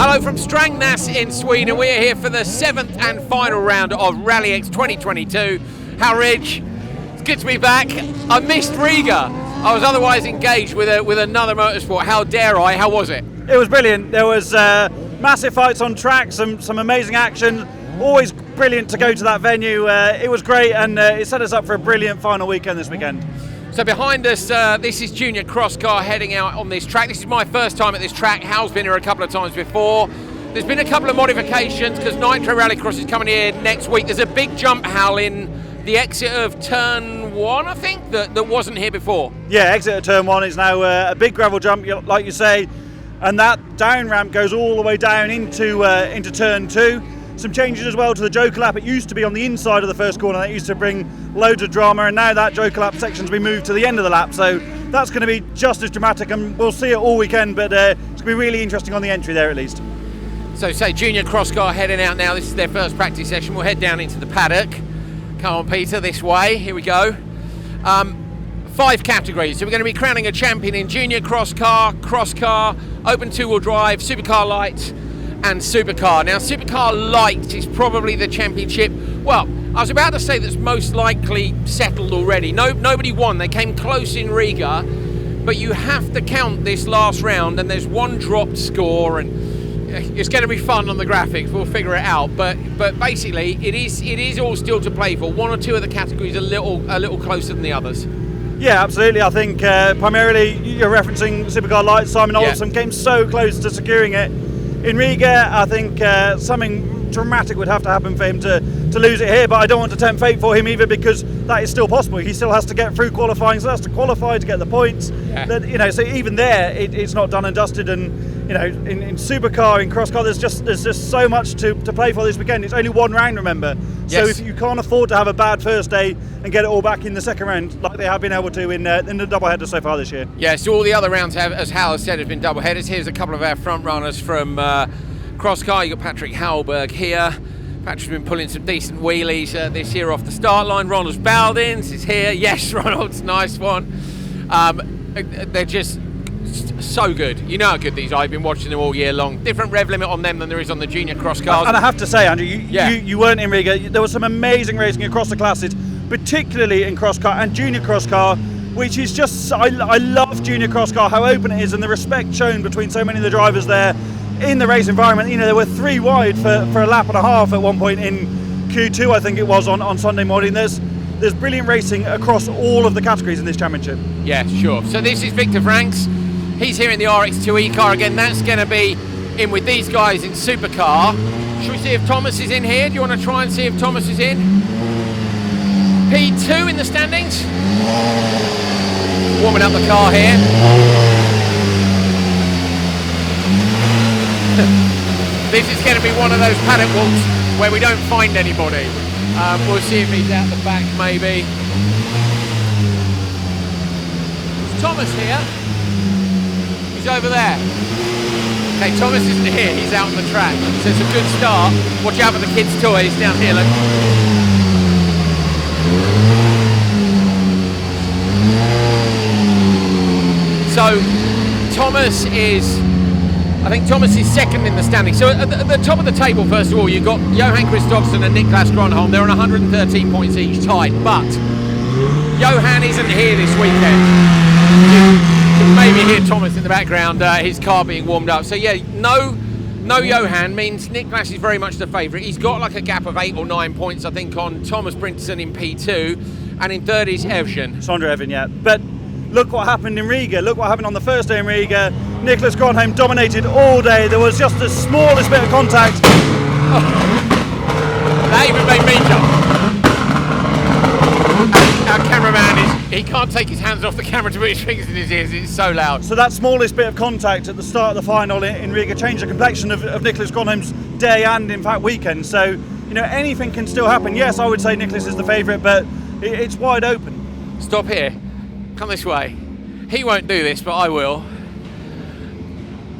Hello from Strängnäs in Sweden. We're here for the 7th and final round of Rally X 2022. Hal Ridge, it's good to be back. I missed Riga. I was otherwise engaged with another motorsport. How dare I? How was it? It was brilliant. There was massive fights on track, some amazing action. Always brilliant to go to that venue. It was great, and it set us up for a brilliant final weekend this weekend. So behind us, this is Junior Cross Car heading out on this track. This is my first time at this track. Hal's been here a couple of times before. There's been a couple of modifications because Nitro Rallycross is coming here next week. There's a big jump, Hal, in the exit of turn 1, I think, that wasn't here before. Yeah, exit of turn 1 is now a big gravel jump, like you say, and that down ramp goes all the way down into turn 2. Some changes as well to the Joker lap. It used to be on the inside of the first corner. That used to bring loads of drama, and now that Joker lap section's been moved to the end of the lap, so that's going to be just as dramatic, and we'll see it all weekend, but it's going to be really interesting on the entry there at least. So say Junior Cross Car heading out now. This is their first practice session. We'll head down into the paddock. Come on, Peter, this way. Here we go. 5 categories. So we're going to be crowning a champion in Junior Cross Car, Open 2-wheel drive, Supercar Light, and Supercar. Now, Supercar Light is probably the championship. Well, I was about to say that's most likely settled already. Nobody won. They came close in Riga, but you have to count this last round, and there's one dropped score, and it's going to be fun on the graphics. We'll figure it out. But basically, it is all still to play for. One or two of the categories a little closer than the others. Yeah, absolutely. I think primarily you're referencing Supercar Light. Simon Olsen came so close to securing it in Riga. I think something dramatic would have to happen for him to lose it here, but I don't want to tempt fate for him either, because that is still possible. He still has to get through qualifying, so has to qualify to get the points. Yeah. So even there, it's not done and dusted. And in Supercar, in Cross Car, there's just so much to play for this weekend. It's only one round, remember. So if you can't afford to have a bad first day and get it all back in the second round, like they have been able to in the doubleheader so far this year. Yeah, so all the other rounds have, as Hal has said, have been doubleheaders. Here's a couple of our front runners from Cross Car. You've got Patrick Hallberg here. Patrick's been pulling some decent wheelies this year off the start line. Ronald Baldins is here. Yes, Ronald's nice one. They're just so good. You know how good these are. I've been watching them all year long. Different rev limit on them than there is on the Junior Cross Cars. And I have to say, Andrew, you weren't in Riga. There was some amazing racing across the classes, particularly in Cross Car and Junior Cross Car, which is just, I love Junior Cross Car, how open it is, and the respect shown between so many of the drivers there in the race environment. There were 3 wide for a lap and a half at one point in Q2, I think it was, on Sunday morning. There's brilliant racing across all of the categories in this championship. Yeah, sure. So this is Victor Franks. He's here in the RX2E car again. That's going to be in with these guys in Supercar. Should we see if Thomas is in here? Do you want to try and see if Thomas is in? P2 in the standings. Warming up the car here. This is going to be one of those paddock walks where we don't find anybody. We'll see if he's out the back maybe. Is Thomas here? He's over there. Okay, Thomas isn't here, he's out on the track. So it's a good start. Watch out for the kids' toys down here, look. So I think Thomas is second in the standing. So at the top of the table, first of all, you've got Johan Kristoffersson and Niklas Gronholm. They're on 113 points each, tied. But Johan isn't here this weekend. You can maybe hear Thomas in the background, his car being warmed up. So yeah, no Johan means Niklas is very much the favourite. He's got like a gap of 8 or 9 points, I think, on Thomas Brinton in P2, and in third is Evgen. Sondre Evgen, yeah. But look what happened in Riga. Look what happened on the first day in Riga. Niklas Gronholm dominated all day. There was just the smallest bit of contact. Oh. That even made me jump. Our cameraman he can't take his hands off the camera to put his fingers in his ears. It's so loud. So that smallest bit of contact at the start of the final in Riga changed the complexion of Niklas Gronholm's day and, in fact, weekend. So, anything can still happen. Yes, I would say Niklas is the favourite, but it's wide open. Stop here. Come this way. He won't do this, but I will.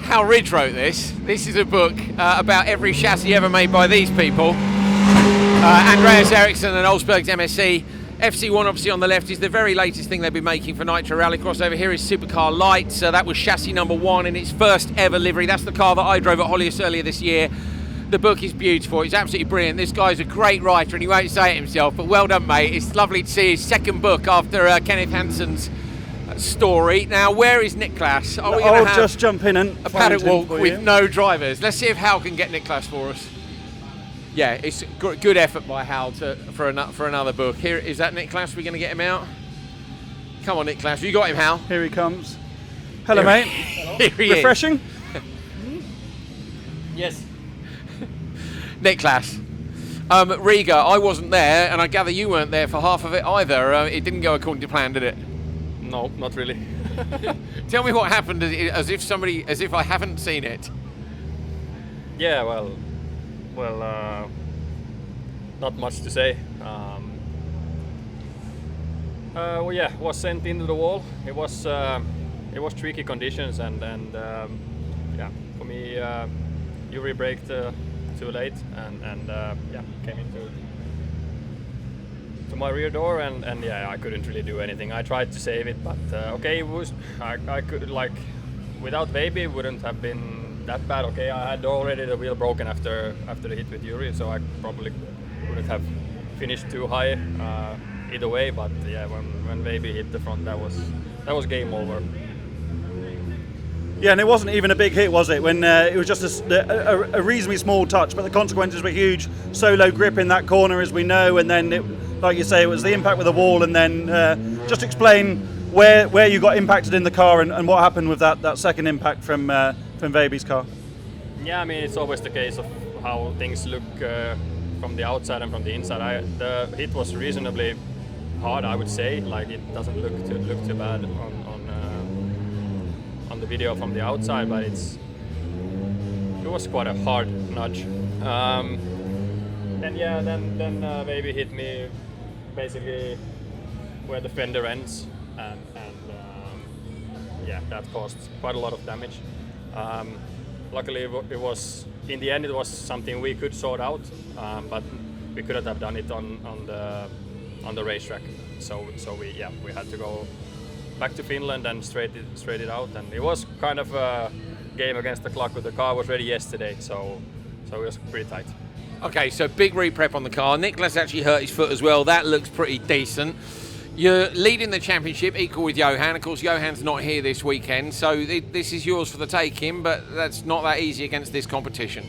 Hal Ridge wrote this. This is a book about every chassis ever made by these people. Andreas Eriksson and Olsberg's MSC FC1 obviously on the left is the very latest thing they've been making for Nitro Rallycross. Over here is Supercar Light. That was chassis number 1 in its first ever livery. That's the car that I drove at Hollius earlier this year. The book is beautiful. It's absolutely brilliant. This guy's a great writer and he won't say it himself, but well done, mate. It's lovely to see his second book after Kenneth Hansen's story. Now, where is Niklas? Are we going to have just jump in and a paddock walk with no drivers? Let's see if Hal can get Niklas for us. Yeah, it's good effort by Hal for another book. Here is that Niklas. We're going to get him out. Come on, Niklas. You got him, Hal. Here he comes. Hello, mate. Here he Refreshing? Yes. Niklas. Riga, I wasn't there, and I gather you weren't there for half of it either. It didn't go according to plan, did it? No, not really. Tell me what happened, as if I haven't seen it. Yeah, well, not much to say. Well, yeah, was sent into the wall. It was tricky conditions, and yeah, for me, Yuri braked too late, and yeah, came into my rear door, and yeah, I couldn't really do anything. I tried to save it, but okay, it was I could, like, without Baby it wouldn't have been that bad. Okay, I had already the wheel broken after the hit with Yuri, so I probably wouldn't have finished too high either way. But yeah, when Baby hit the front, that was game over. Yeah, and it wasn't even a big hit, was it? When it was just a reasonably small touch, but the consequences were huge. So low grip in that corner, as we know, and then, like you say, it was the impact with the wall. And then just explain where you got impacted in the car and what happened with that second impact from Baby's car. Yeah, I mean, it's always the case of how things look from the outside and from the inside. The hit was reasonably hard, I would say. Like, it doesn't look too bad on the video from the outside, but it was quite a hard nudge. And yeah, then Baby hit me basically where the fender ends, and yeah, that caused quite a lot of damage. Luckily, it was, in the end, it was something we could sort out, but we couldn't have done it on the racetrack. So we had to go back to Finland and straight it out, and it was kind of a game against the clock. But the car was ready yesterday, so it was pretty tight. Okay, so big re-prep on the car. Niklas actually hurt his foot as well. That looks pretty decent. You're leading the championship, equal with Johan. Of course, Johan's not here this weekend, so this is yours for the taking, but that's not that easy against this competition.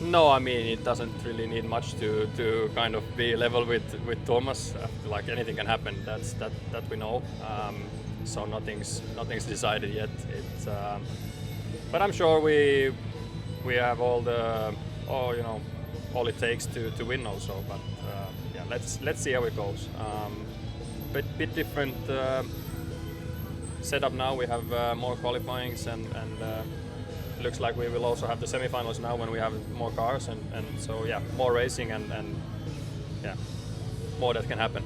No, I mean, it doesn't really need much to kind of be level with Thomas. Like, anything can happen. That we know. So nothing's decided yet. But I'm sure we have all it takes to win also. But yeah, let's see how it goes. Bit different setup now. We have more qualifyings, and looks like we will also have the semifinals now when we have more cars, and so yeah, more racing, and yeah, more that can happen.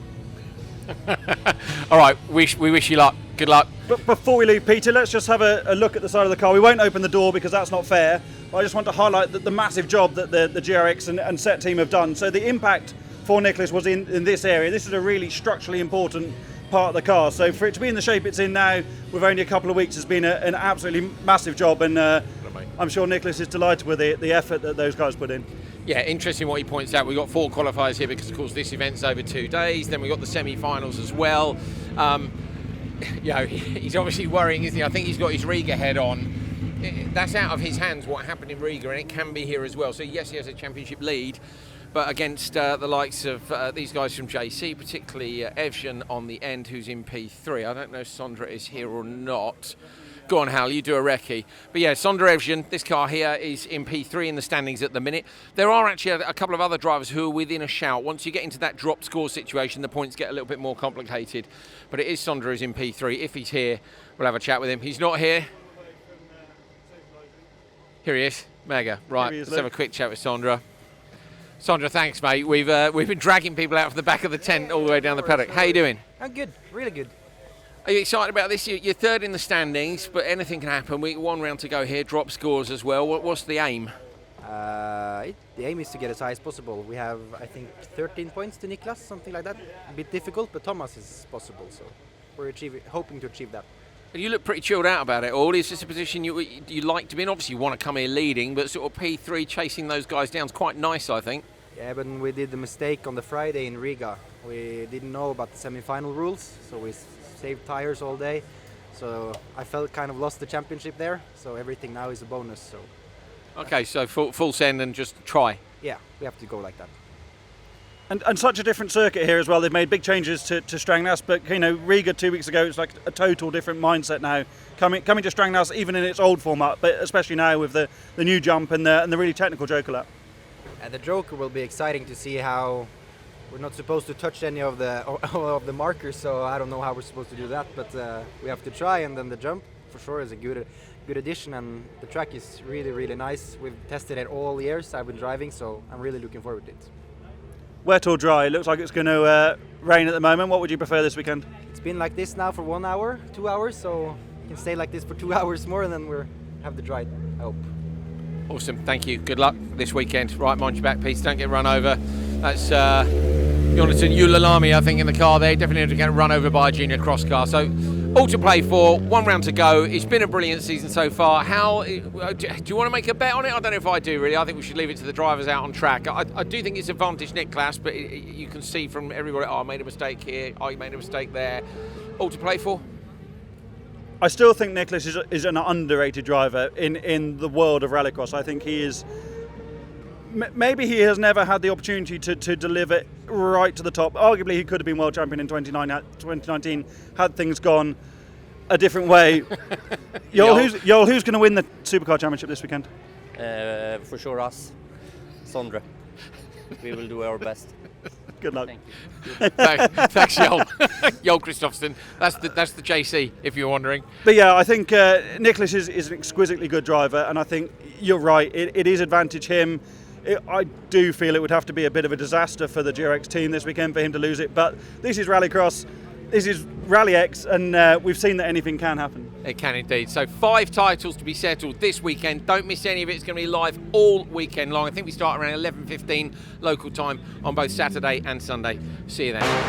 All right, we wish you luck. Good luck. But before we leave, Peter, let's just have a look at the side of the car. We won't open the door because that's not fair. I just want to highlight the massive job that the GRX and set team have done. So the impact for Niklas was in this area. This is a really structurally important part of the car. So for it to be in the shape it's in now with only a couple of weeks has been an absolutely massive job, and I'm sure Niklas is delighted with the effort that those guys put in. Yeah, interesting what he points out. We've got 4 qualifiers here because, of course, this event's over 2 days. Then we've got the semi-finals as well. You know, he's obviously worrying, isn't he? I think he's got his Riga head on. That's out of his hands, what happened in Riga, and it can be here as well. So, yes, he has a championship lead, but against the likes of these guys from JC, particularly Evgen on the end, who's in P3. I don't know if Sondra is here or not. Go on, Hal, you do a recce. But yeah, Sondra Evgen, this car here, is in P3 in the standings at the minute. There are actually a couple of other drivers who are within a shout. Once you get into that drop score situation, the points get a little bit more complicated. But it is Sondra who's in P3. If he's here, we'll have a chat with him. He's not here. Here he is, Mega. Right, let's have a quick chat with Sondra. Sondra, thanks, mate. We've been dragging people out from the back of the tent all the way down the paddock. How you doing? I'm good, really good. Are you excited about this? You're third in the standings, but anything can happen. One round to go here, drop scores as well. What's the aim? The aim is to get as high as possible. We have, I think, 13 points to Niklas, something like that. A bit difficult, but Thomas is possible, so we're hoping to achieve that. You look pretty chilled out about it all. Is this a position you like to be in? Obviously, you want to come here leading, but sort of P3 chasing those guys down is quite nice, I think. Yeah, but we did the mistake on the Friday in Riga. We didn't know about the semi-final rules, so we saved tires all day. So I felt kind of lost the championship there. So everything now is a bonus. So. Okay, so full send and just try. Yeah, we have to go like that. And such a different circuit here as well. They've made big changes to Strängnäs, but Riga 2 weeks ago, it's like a total different mindset now. Coming to Strängnäs, even in its old format, but especially now with the new jump and the really technical Joker lap. And the Joker will be exciting to see how we're not supposed to touch any of the markers, so I don't know how we're supposed to do that, but we have to try. And then the jump for sure is a good addition, and the track is really, really nice. We've tested it all years I've been driving, so I'm really looking forward to it. Wet or dry? It looks like it's going to rain at the moment. What would you prefer this weekend? It's been like this now for 1 hour, 2 hours, so we can stay like this for 2 hours more, and then we'll have the dry, I hope. Awesome, thank you. Good luck this weekend. Right, mind your back, Pete. Don't get run over. That's Jonathan Ulalami, I think, in the car there. Definitely going to get run over by a junior cross car. So, all to play for. 1 round to go. It's been a brilliant season so far. How do you want to make a bet on it? I don't know if I do, really. I think we should leave it to the drivers out on track. I do think it's advantage Niklas, but you can see from everybody, I made a mistake here. I made a mistake there. All to play for. I still think Niklas is an underrated driver in the world of rallycross. I think he is. Maybe he has never had the opportunity to deliver right to the top. Arguably, he could have been world champion in 2019 had things gone a different way. Joel, who's going to win the Supercar Championship this weekend? For sure, us, Sondre. We will do our best. Good luck. Thank you. Thanks, Joel. Joel Kristoffersson. That's the JC, if you're wondering. But yeah, I think Niklas is an exquisitely good driver, and I think you're right. It is advantage him. I do feel it would have to be a bit of a disaster for the GRX team this weekend for him to lose it. But this is Rallycross. This is Rally X, and we've seen that anything can happen. It can indeed. So 5 titles to be settled this weekend. Don't miss any of it. It's going to be live all weekend long. I think we start around 11:15 local time on both Saturday and Sunday. See you then.